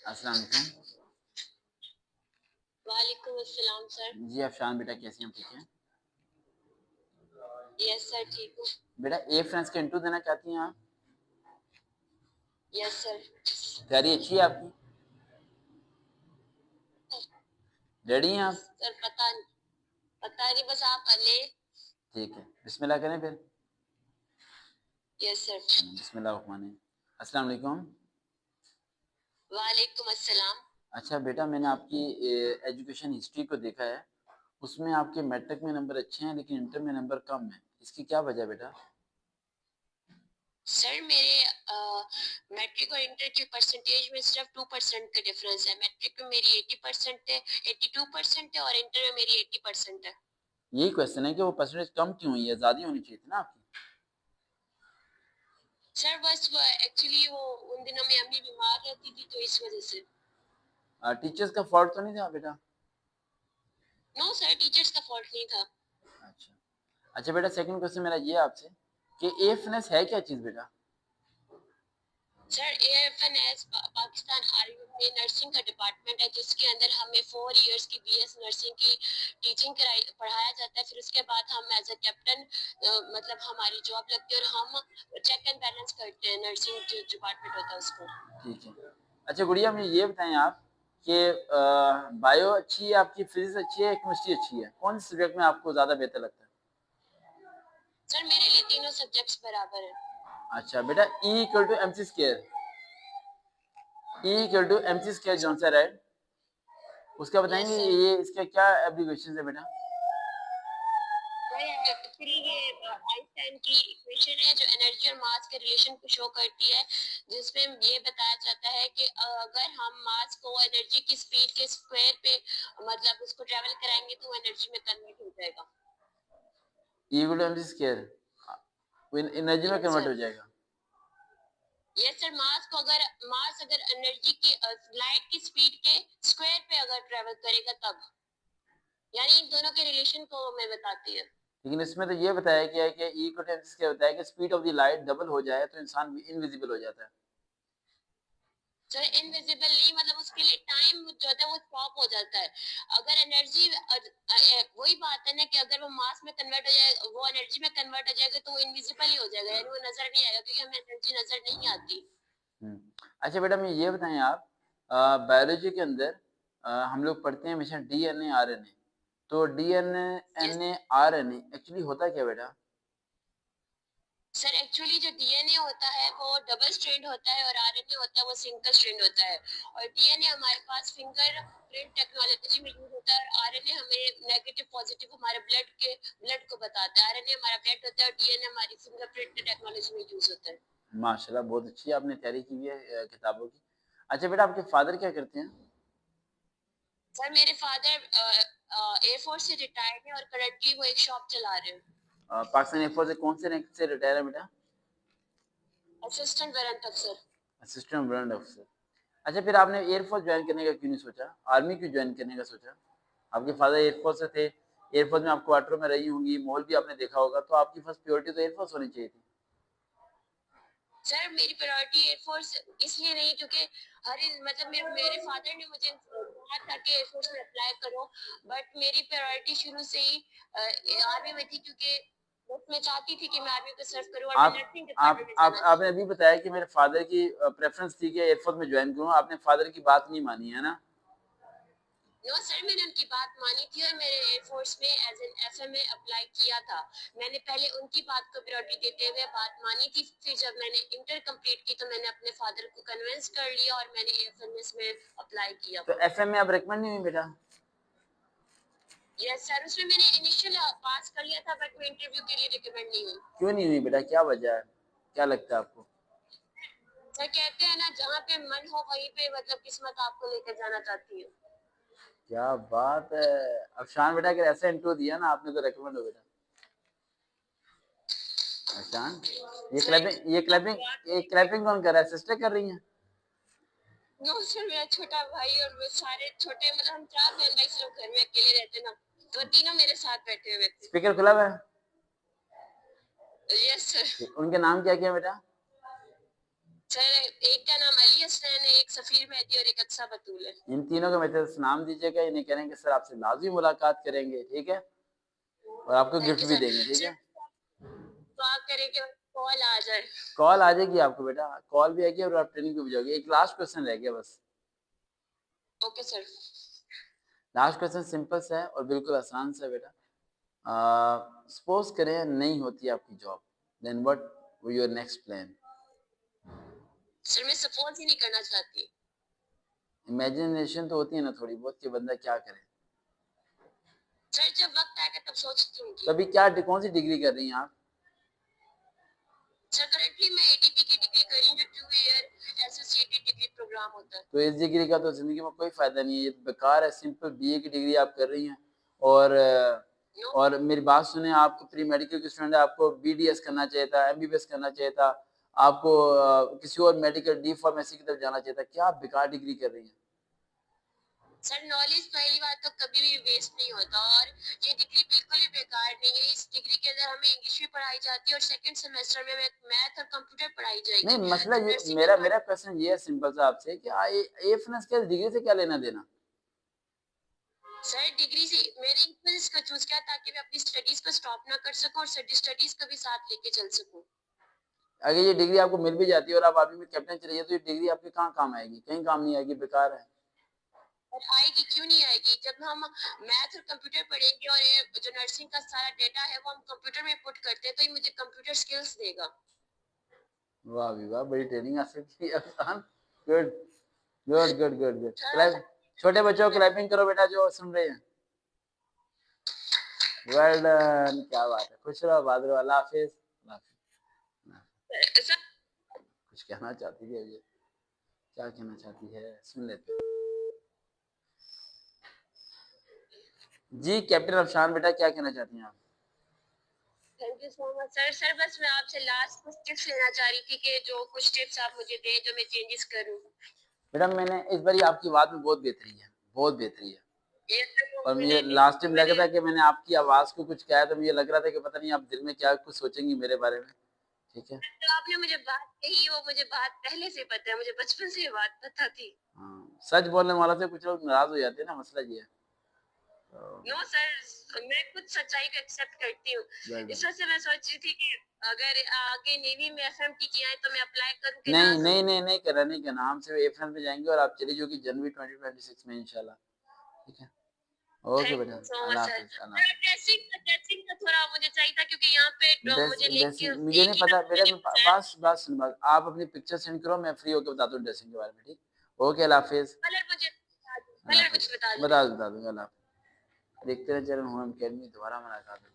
अस्सलाम वालेकुम। वालेकुम अस्सलाम सर। जी अफशान बेटा कैसी हैं? ठीक हैं यस सर, ठीक हूँ। बेटा। ए फ्रेंड्स का इंटरव्यू देना चाहती हैं आप? Yes sir. तैयारी अच्छी है आपकी? रेडी हैं आप? सर पता नहीं, बस आप ले। ठीक है, बिस्मिल्लाह करें फिर। Yes sir. बिस्मिल्लाह। अस्सलाम वालेकुम। वालेकुम अस्सलाम। अच्छा बेटा, मैंने आपकी एजुकेशन हिस्ट्री को देखा है। उसमें आपके मैट्रिक में नंबर अच्छे हैं लेकिन इंटर में नंबर कम है। इसकी क्या वजह है बेटा? सर मेरे मैट्रिक और इंटर के परसेंटेज में सिर्फ 2% का डिफरेंस है। मैट्रिक में मेरी 80% है, 82% है, और इंटर में मेरी 80% है। यही क्वेश्चन है कि वो परसेंटेज कम क्यों हुई है, ज़्यादा होनी चाहिए थी ना आपकी। सर बस एक्चुअली वो उन दिनों में अम्मी बीमार रहती थी तो इस वजह से। टीचर्स का फॉल्ट तो नहीं था बेटा? नो सर, टीचर्स का फॉल्ट नहीं था। अच्छा। अच्छा बेटा, सेकंड क्वेश्चन मेरा ये आपसे कि एफनेस है क्या चीज़ बेटा? सर AFNS पाकिस्तान आर्मी में नर्सिंग का डिपार्टमेंट है, जिसके अंदर हमें 4 इयर्स की BS नर्सिंग की टीचिंग पढ़ाया जाता है। फिर उसके बाद हम एज अ कैप्टन मतलब हमारी जॉब लगती है और हम चेक एंड बैलेंस करते हैं नर्सिंग जो डिपार्टमेंट होता है उसको। ठीक है। अच्छा गुड़िया, मुझे ये बताएं आप कि बायो अच्छी है आपकी, फिजिक्स अच्छी है, केमिस्ट्री अच्छी है, कौन से सब्जेक्ट में आपको ज़्यादा बेहतर लगता है? सर मेरे लिए तीनों सब्जेक्ट्स बराबर है। अच्छा बेटा, E equal to M C square, E equal to M C square जौन सा राइट, उसका यस बताएंगे सर। ये इसका क्या एब्रीविएशन है बेटा? एक्चुअली ये आइंस्टाइन की इक्वेशन है जो एनर्जी और मास के रिलेशन को शो करती है, जिसमें ये बताया जाता है कि अगर हम मास को एनर्जी की स्पीड के स्क्वायर पे मतलब उसको ट्रेवल कराएंगे तो वो एनर्जी में कन्वर्ट हो जाएगा। E equal to M C square energy में यस कन्वर्ट सर। हो जाएगा। यस सर, मास अगर एनर्जी की लाइट की स्पीड के स्क्वायर पे अगर ट्रेवल करेगा तब, यानी इन दोनों के रिलेशन को हमें बताती है। लेकिन इसमें तो ये बताया गया है कि E equal to M C square बताया कि speed of the light double हो जाए तो इंसान इनविजिबल हो जाता है। सर इनविजिबल नहीं, मतलब उसके लिए टाइम जो होता है वो स्टॉप हो जाता है। अगर एनर्जी वही बात है ना कि अगर वो मास में कन्वर्ट हो जाए, वो एनर्जी में कन्वर्ट हो जाएगा तो वो इनविजिबल ही हो जाएगा, यानी वो नजर नहीं आएगा क्योंकि हमें एनर्जी नजर नहीं आती। अच्छा बेटा, मुझे ये बताएं आप, बायोलॉजी के अंदर हम लोग पढ़ते हैं हमेशा डीएनए आरएनए, तो यस डीएनए आरएनए एक्चुअली होता क्या बेटा? सर, एक्चुअली जो डीएनए होता है वो डबल स्ट्रैंड होता है और आरएनए होता है वो सिंगल स्ट्रैंड होता है। और डीएनए हमारे पास फिंगर प्रिंट टेक्नोलॉजी में यूज होता है, और आरएनए हमें नेगेटिव पॉजिटिव हमारे ब्लड को बताता है। आरएनए हमारा ब्लड होता है और डीएनए हमारी फिंगर प्रिंट टेक्नोलॉजी में यूज होता है। माशाल्लाह, बहुत अच्छी आपने तैयारी की हुई है किताबों की। अच्छा बेटा, आपके फादर क्या करते हैं? सर मेरे फादर एयरफोर्स से रिटायर्ड है और करंटली वो एक शॉप चला रहे हैं। पाकिस्तान एयरफोर्स से कौन से रैंक से रिटायर है बेटा? असिस्टेंट वारंट अफसर। Assistant warrant officer. अच्छा, फिर आपने एयरफोर्स ज्वाइन करने का क्यों नहीं सोचा, आर्मी क्यों ज्वाइन करने का सोचा? आपके फादर एयरफोर्स से थे, एयरफोर्स में आप क्वार्टर में रही होंगी, माहौल भी आपने देखा होगा, तो आपकी फर्स्ट प्रायोरिटी तो एयरफोर्स होनी चाहिए थी। सर मेरी प्रायोरिटी एयरफोर्स इसलिए नहीं क्योंकि मतलब मेरे फादर ने मुझे कहा था कि एयरफोर्स में अप्लाई करो, बट मेरी प्रायोरिटी शुरू से ही आर्मी में थी, क्योंकि बस मैं चाहती थी कि मैं आर्मी को सर्व करूं और मैं आप नर्सिंग आप डिपार्टमेंट में आप जाना आपने चाहती अभी थी। बताया कि मेरे फादर की प्रेफरेंस थी कि एयरफोर्स में ज्वाइन करूं, आपने फादर की बात नहीं मानी है ना? नो सर, मैंने उनकी बात मानी थी और मेरे एयरफोर्स में एज एन एफएमए अप्लाई किया था। मैंने पहले उनकी बात को प्रायोरिटी देते हुए बात मानी थी, फिर जब मैंने इंटर कंप्लीट की तो मैंने अपने फादर को कन्विंस कर लिया और मैंने एफएमएस में अप्लाई किया। तो एफएम में आप रिकमेंड नहीं हुई बेटा? यस सर, उसमें मैंने इनिशियल पास कर लिया था, बट मैं इंटरव्यू के लिए रिकमेंड नहीं हुई। क्यों नहीं हुई बेटा, क्या वजह है, क्या लगता है आपको? सर कहते हैं ना, जहाँ पे मन हो वहीं पे मतलब किस्मत आपको लेकर जाना चाहती है। क्या बात है। अफशान बेटा, अगर ऐसा इंटरव्यू दिया ना आपने तो रिकमेंड हो बेटा। अफशान, सर ये क्लैपिंग कौन कर रहा है, सिस्टर कर रही हैं? नो सर, मेरा छोटा भाई और वो सारे छोटे, मतलब हम 4 बहन भाई सिर्फ घर में अकेले रहते ना, तो तीनों मेरे साथ बैठे हुए थे। स्पीकर खुला हुआ है? Yes sir. उनके नाम क्या क्या बेटा? सर एक का नाम अली हसन है, एक सफीर मेहदी और एक अक्सा बतूल है। इन तीनों का मेरे से नाम दीजिएगा, इन्हें कहेंगे सर आपसे लाजमी मुलाकात करेंगे, ठीक है, और आपको थैंक गिफ्ट यू भी सर। देंगे, ठीक सिर्फ है। दुआ करें कि कॉल आ जाए। कॉल आ जाएगी आपको बेटा, कॉल भी आएगी और आप ट्रेनिंग पे भी जाओगे। एक लास्ट क्वेश्चन रह गया बस। Okay sir. Last question simple सा है और बिल्कुल आसान सा है बेटा। सपोज करें नहीं होती आपकी job, then what your next plan? Sir मैं सपोज ही नहीं करना चाहती। इमेजिनेशन तो होती है ना थोड़ी बहुत कि बंदा क्या करे। सर जब वक्त आएगा तब सोच तो लूंगी। अभी क्या कौन सी डिग्री कर रही हैं आप? सर करंटली मैं एडीपी की डिग्री कर रही हूँ, जो 2 ईयर एसोसिएटेड डिग्री प्रोग्राम होता है। तो इस डिग्री का तो जिंदगी में कोई फायदा नहीं है, ये बेकार है। सिंपल बीए की डिग्री आप कर रही हैं और नो। और मेरी बात सुने, आपको प्री मेडिकल के स्टूडेंट है, आपको बीडीएस करना चाहिए था, एमबीबीएस करना चाहिए था, आपको किसी और मेडिकल डी फार्मेसी की तरफ जाना चाहिए था। क्या आप बेकार डिग्री कर रही हैं? सर नॉलेज पहली बात तो कभी भी वेस्ट नहीं होता, और ये डिग्री बिल्कुल भी बेकार नहीं है। इस डिग्री के अंदर हमें इंग्लिश भी पढ़ाई जाती है और सेकंड सेमेस्टर में मैथ और कंप्यूटर पढ़ाई नहीं, जाएगी। मसला जो ये, नर्सिंग मेरा डिपार्टमेंट। मेरा क्वेश्चन ये है सिंपल सा आपसे कि ए फाइनेंस के डिग्री से क्या लेना देना? सर डिग्री से मैंने इसको चूज किया ताकि मैं अपनी स्टडीज को स्टॉप ना कर सकूं और स्टडीज को भी साथ लेके चल सकूं। अगर ये डिग्री आपको मिल भी जाती है और आप आर्मी में कैप्टन चले जाइए, तो ये डिग्री आपके कहाँ काम आएगी? कहीं काम नहीं आएगी, बेकार है। और आएगी क्यों नहीं आएगी, जब हम मैथ और कंप्यूटर पढ़ेंगे और ये जो नर्सिंग का सारा डेटा है वो हम कंप्यूटर में पुट करते हैं, तो ये मुझे कंप्यूटर स्किल्स देगा। वाह भी वाह, बड़ी ट्रेनिंग हासिल की Afsan. Good good good good good. थोड़ा सा। क्लैप, छोटे बच्चों को क्लैपिंग करो बेटा जो सुन रहे हैं। वेल डन, क्या बात है। खुश रहो, आबाद रहो, अल्लाह हाफिज। सर कुछ कहना चाहती है ये? क्या कहना चाहती है, सुन लेते हैं। जी कैप्टन अफशान बेटा, क्या कहना चाहती हैं आप? Thank you so much sir. Sir बस मैं आपसे लास्ट कुछ टिप्स लेना चाह रही थी कि जो कुछ टिप्स आप मुझे दें जो मैं चेंजेस करूं। बेटा मैंने इस बारी आपकी आवाज में बहुत बेहतरी है, बहुत बेहतरी है। ये सर और मुझे मैंने लास्ट टाइम लगा मैंने था कि मैंने आपकी आवाज को कुछ कहा, तो मुझे लग रहा था कि पता नहीं आप दिल में क्या कुछ सोचेंगी मेरे बारे में, ठीक है। जो आपने मुझे बात कही वो मुझे बात पहले से पता है, मुझे बचपन से ये बात पता थी। हाँ, सच बोलने वाला से कुछ लोग नाराज हो जाते हैं ना, मसला ये है। तो नो सर मैं खुद सच्चाई को एक्सेप्ट करती हूँ। वेल इस डन। वजह से मैं सोच रही थी कि अगर आगे नेवी में एफएमटी की आए तो मैं अप्लाई करूँ कि ना नहीं नहीं करूँ। नहीं नहीं करना, नहीं करना। हम सिर्फ एफएन पे जाएंगे और आप चली जाओगी जनवरी 2026 में इंशाल्लाह, ठीक है। ओके थैंक बेटा, you so much Allah sir. Hafiz, Allah Hafiz. Dressing का थोड़ा मुझे चाहिए था क्योंकि यहाँ पे मुझे लेके ड्रेसिंग मुझे एक नहीं ही पता लड़का बेटा, मुझे मैं बताया। बस बस सुन, बस आप अपनी पिक्चर सेंड करो, मैं फ्री होकर बताता हूँ ड्रेसिंग के बारे में, ठीक। ओके, अल्लाह हाफिज। अल्लाह कलर हाफिज। मुझे बता दीजिए। बता दूंगा, अल्लाह हाफिज। देखते रहे चैनल होम अकेडमी, दोबारा मुलाकात होगी।